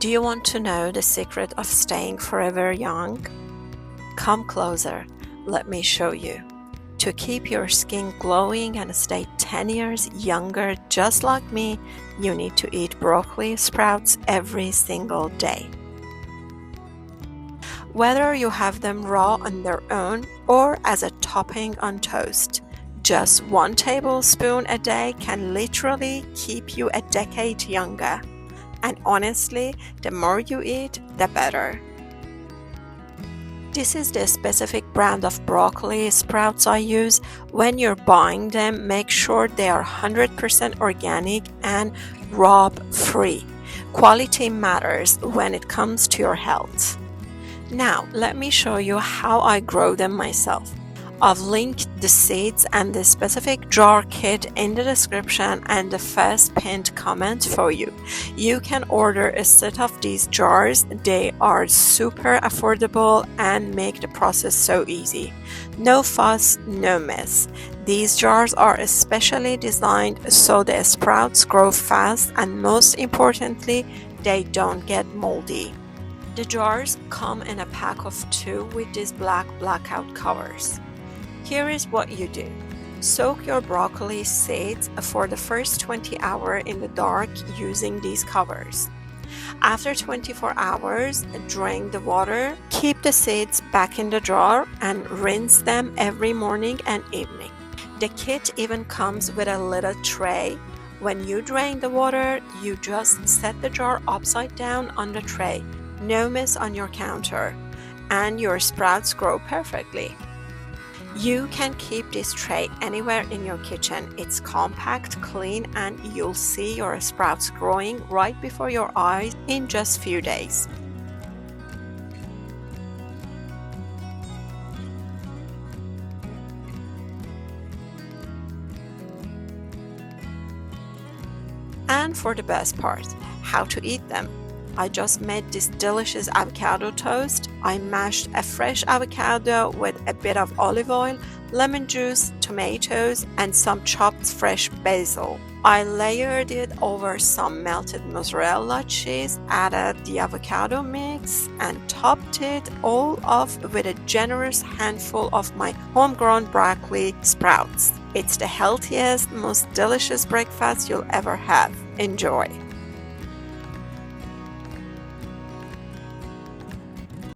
Do you want to know the secret of staying forever young? Come closer, let me show you. To keep your skin glowing and stay 10 years younger just like me, you need to eat broccoli sprouts every single day. Whether you have them raw on their own or as a topping on toast, just 1 tablespoon a day can literally keep you a decade younger. And honestly, the more you eat, the better. This is the specific brand of broccoli sprouts I use. When you're buying them, make sure they are 100% organic and rob-free. Quality matters when it comes to your health. Now, let me show you how I grow them myself. I've linked the seeds and the specific jar kit in the description and the first pinned comment for you. You can order a set of these jars. They are super affordable and make the process so easy. No fuss, no mess. These jars are especially designed so the sprouts grow fast and most importantly, they don't get moldy. The jars come in a pack of 2 with these black blackout covers. Here is what you do. Soak your broccoli seeds for the first 20 hours in the dark using these covers. After 24 hours, drain the water, keep the seeds back in the jar, and rinse them every morning and evening. The kit even comes with a little tray. When you drain the water, you just set the jar upside down on the tray. No mess on your counter, and your sprouts grow perfectly. You can keep this tray anywhere in your kitchen. It's compact, clean, and you'll see your sprouts growing right before your eyes in just few days. And for the best part, how to eat them. I just made this delicious avocado toast. I mashed a fresh avocado with a bit of olive oil, lemon juice, tomatoes, and some chopped fresh basil. I layered it over some melted mozzarella cheese, added the avocado mix, and topped it all off with a generous handful of my homegrown broccoli sprouts. It's the healthiest, most delicious breakfast you'll ever have. Enjoy!